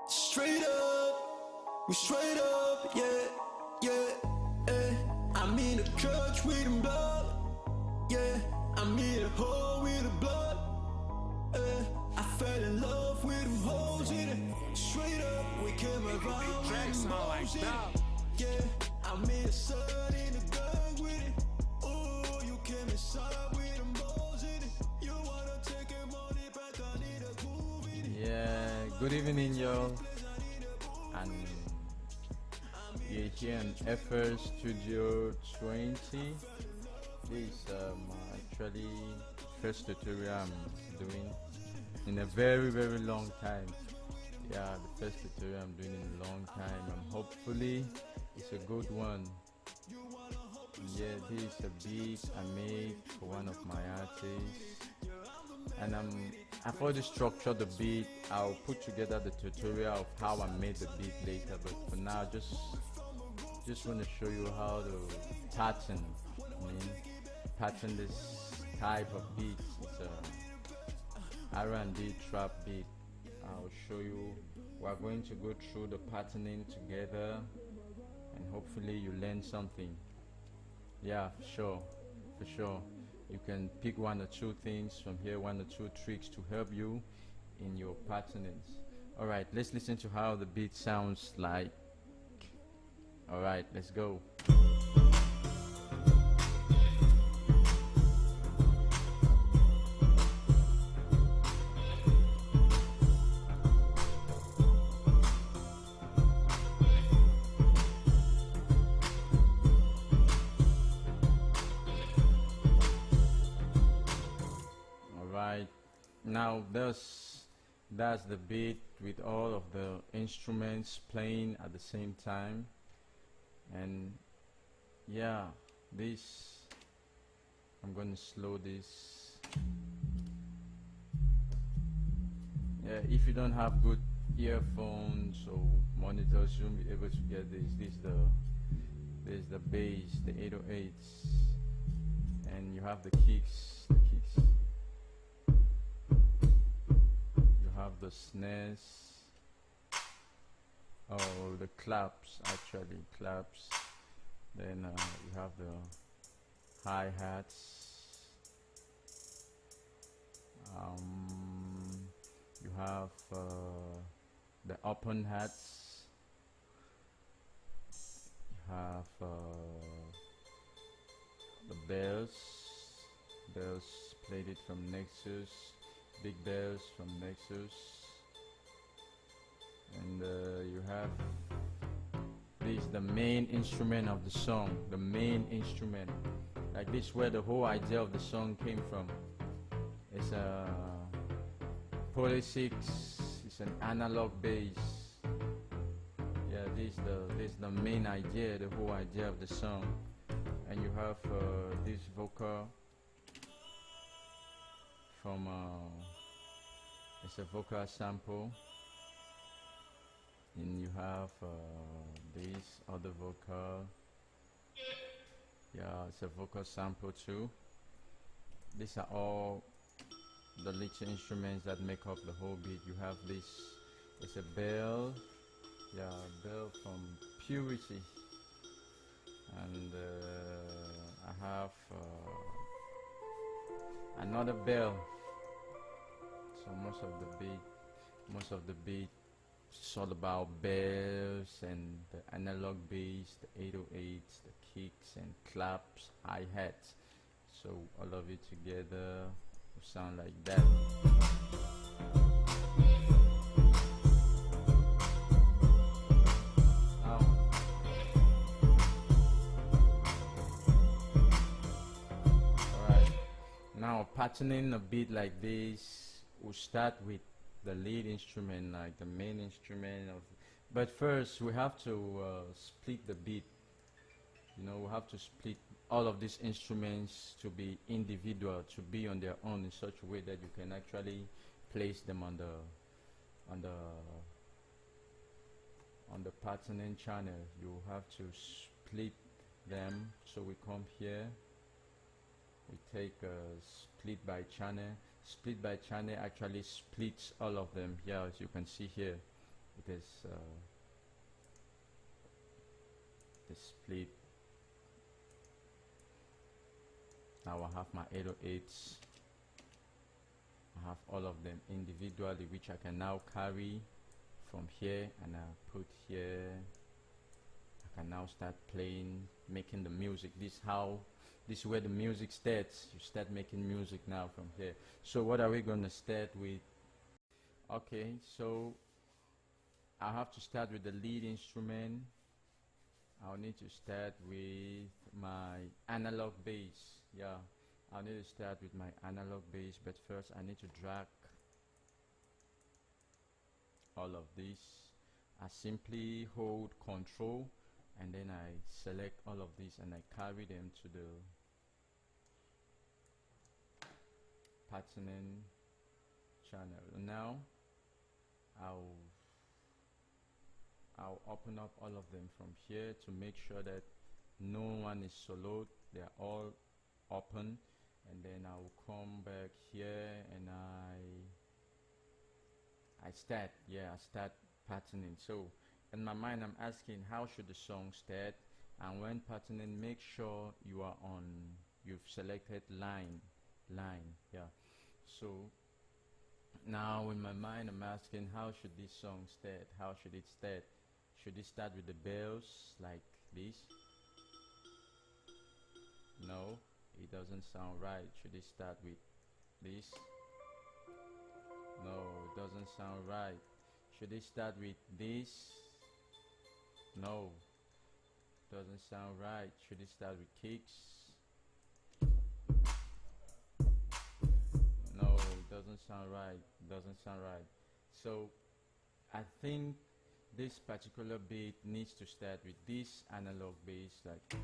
Straight up, we straight up, yeah, yeah. I'm in a church with them blood, yeah. I'm in a hole with the blood, I fell in love with them hoes in it. Straight up, we came around with them hoes in it. Yeah, I'm in the sun in the gun with it. Oh, you came inside with them hoes in it. You wanna take your money back, I need a move in it. Yeah, good evening, y'all. And you're here in FL Studio 20. This is actually first tutorial I'm doing in a very long time. Yeah, the first tutorial I'm doing in a long time, and hopefully it's a good one. Yeah, this is a beat I made for one of my artists, and I've already structured the beat. I'll put together the tutorial of how I made the beat later, but for now just want to show you how to pattern. Pattern this type of beat. It's a R&B trap beat. I'll show you. We're going to go through the patterning together, and hopefully you learn something. Yeah, for sure. You can pick one or two things from here, one or two tricks to help you in your patternings. Alright, let's listen to how the beat sounds like. Alright, let's go. Now that's the beat with all of the instruments playing at the same time. And yeah, this, I'm going to slow this. Yeah, if you don't have good earphones or monitors, you won't be able to get this. There's the bass, the 808s, and you have the kicks. Have the snares, oh, the claps, then you have the hi-hats, you have the open hats, you have the bells played it from Nexus, big bells from Nexus, and you have this, the main instrument of the song, the main instrument. Like this, where the whole idea of the song came from. It's a Poly 6, it's an analog bass. Yeah, this is the main idea, the whole idea of the song. And you have this vocal from it's a vocal sample, and you have this other vocal. Yeah, it's a vocal sample too. These are all the little instruments that make up the whole beat. You have this, it's a bell, yeah, a bell from Purity, and I have another bell. So most of the beat is all about bells and the analog bass, the 808s, the kicks and claps, hi-hats. So all of it together will sound like that. Now patterning a beat like this, we'll start with the lead instrument, like the main instrument of. But first we have to split the beat. You know, we have to split all of these instruments to be individual, to be on their own in such a way that you can actually place them on the patterning channel. You have to split them. So we come here. We take split by channel. Split by channel actually splits all of them here, as you can see here. because the split. Now I have my 808s. I have all of them individually, which I can now carry from here, and I put here. I can now start playing, making the music. This is where the music starts. You start making music now from here. So what are we gonna start with? Okay, so I have to start with the lead instrument. I'll need to start with my analog bass. Yeah, I'll need to start with my analog bass, but first I need to drag all of this. I simply hold Control and then I select all of these and I carry them to the patterning channel. Now I'll open up all of them from here to make sure that no one is soloed. They're all open, and then I'll come back here and I start patterning. So in my mind I'm asking, how should the song start? And when patterning, make sure you've selected line. Yeah, so now in my mind I'm asking, how should this song start? How should it start? Should it start with the bells like this? No, it doesn't sound right. Should it start with this? No, it doesn't sound right. Should it start with this? No, doesn't sound right. Should it start with kicks? No, it doesn't sound right. Doesn't sound right. So I think this particular beat needs to start with this analog bass, like,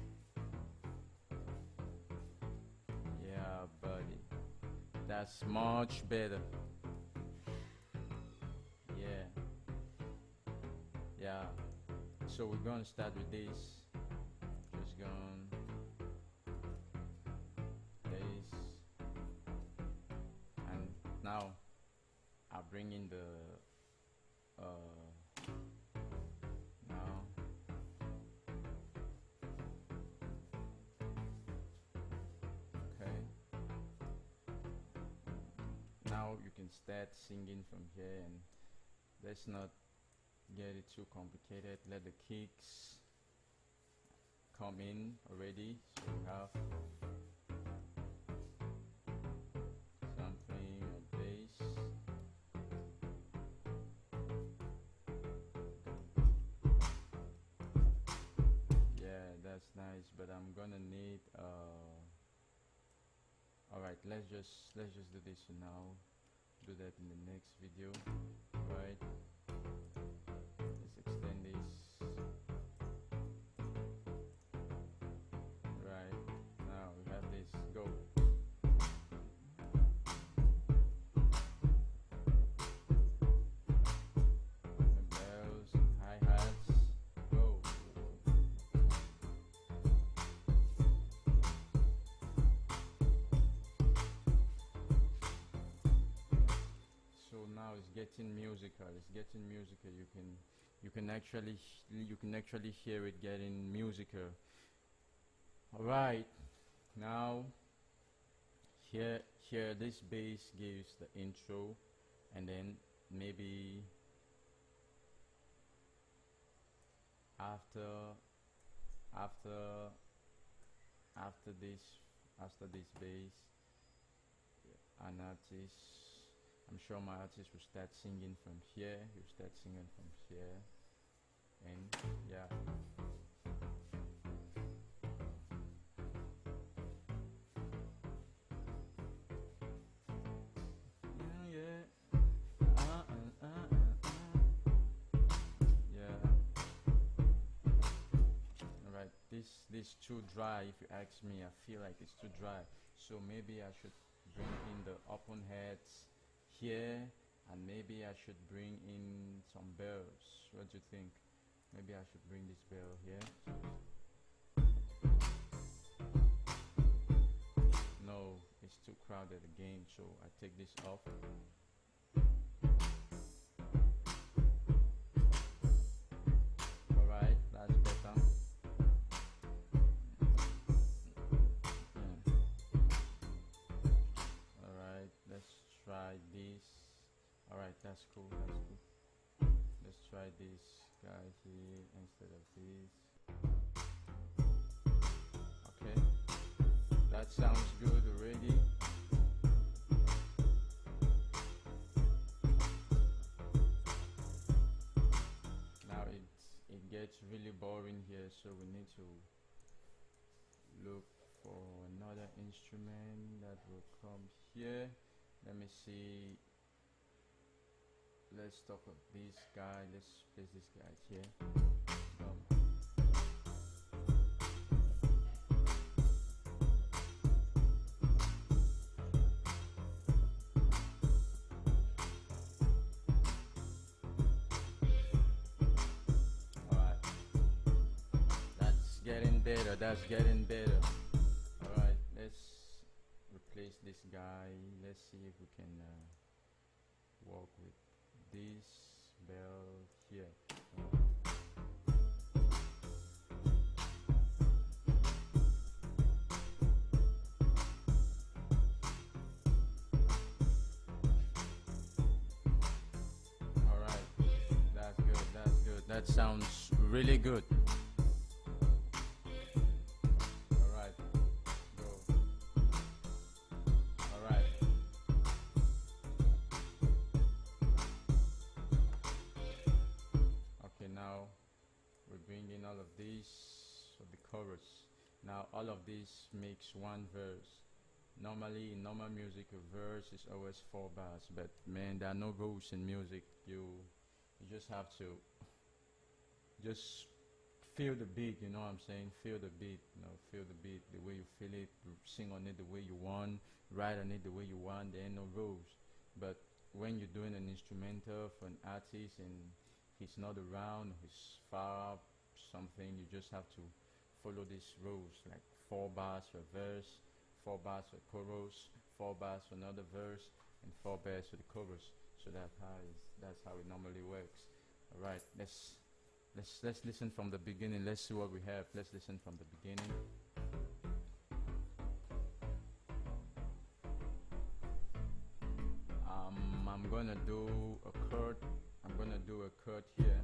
yeah, buddy, that's much better. Yeah, so we're gonna start with this. Just gonna this, and now I bring in the now okay, now you can start singing from here, and let's not get it too complicated. Let the kicks come in already, so we have something like this. Yeah, that's nice, but I'm gonna need alright, let's just do this for now. Do that in the next video. Right, let's extend this. Right, now we have this. Go. The bells, hi-hats. Go. So now it's getting musical. It's getting musical. You can actually hear it getting musical. All right. Now here this bass gives the intro, and then maybe after this bass, an artist, I'm sure my artist will start singing from here. He'll start singing from here, and yeah. Alright, this too dry. If you ask me, I feel like it's too dry. So maybe I should bring in the open heads here, and maybe I should bring in some bells. What do you think? Maybe I should bring this bell here. No, it's too crowded again, so I take this off. That's cool. Let's try this guy here instead of this. Okay, that sounds good already. Now it gets really boring here, so we need to look for another instrument that will come here. Let me see. Let's talk of this guy. Let's place this guy here. Alright, that's getting better. That's getting better. Alright, let's replace this guy. Let's see if we can work with this bell here. Alright, that's good. That sounds really good. Alright, go. Alright. Okay, now we bring in all of these for the chorus. Now all of this makes one verse. Normally in normal music a verse is always 4 bars, but man, there are no rules in music. You just have to just feel the beat, you know what I'm saying? Feel the beat, feel the beat the way you feel it, sing on it the way you want, write on it the way you want. There ain't no rules. But when you're doing an instrumental for an artist and he's not around, he's far something, you just have to follow these rules, like 4 bars for verse, 4 bars for chorus, 4 bars for another verse, and 4 bars for the chorus. So that's how it normally works. All right, let's listen from the beginning. Let's see what we have. Let's listen from the beginning. I'm gonna do a chord. I'm gonna do a chord here.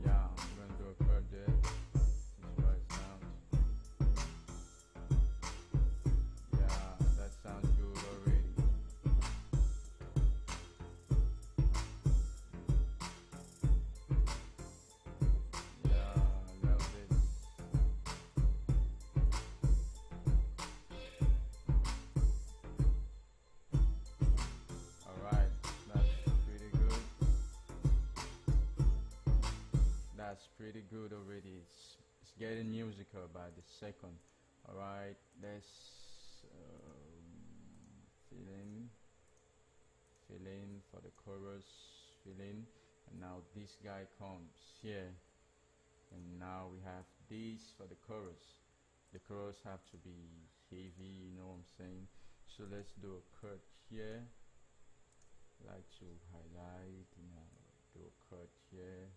Yeah, I'm gonna do a chord there. This right sound. Yeah, that sounds good already. Yeah, I love this. Alright, that's pretty good. That's pretty good already. It's getting musical by the second. Alright, let's fill in for the chorus, fill in, and now this guy comes here, and now we have this for the chorus. The chorus have to be heavy, you know what I'm saying? So let's do a chord here. Like to highlight, do a chord here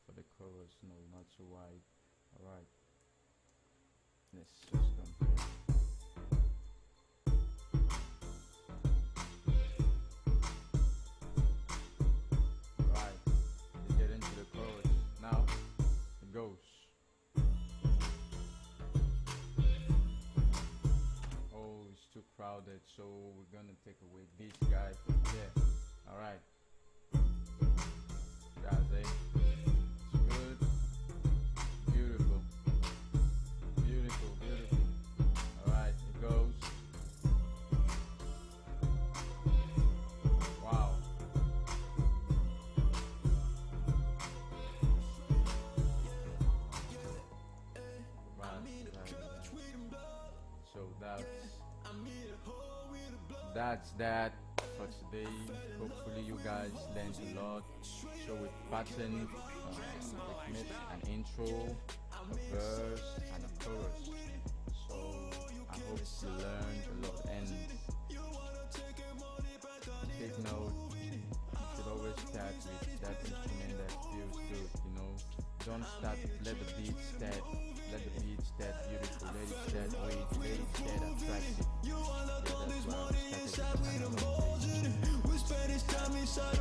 for the chorus. No, not too wide. Alright, let's just come here. Right, let's get into the chorus. Now it goes. Oh, it's too crowded, so we're gonna take away this guy from here. Alright, that's it. It's good. Beautiful. Alright, it goes. Wow. So that's that for today. Hopefully you guys learned a lot. So with pattern, we made an intro, a verse, and a chorus. So I hope you learned a lot. And take note, you should always start with that instrument that feels good, you know. Don't start, let the beat start beautiful, let it start way, let it get attractive. You all up Yeah, on that's this why I morning, started inside this with channel. a bulging. We spend this time inside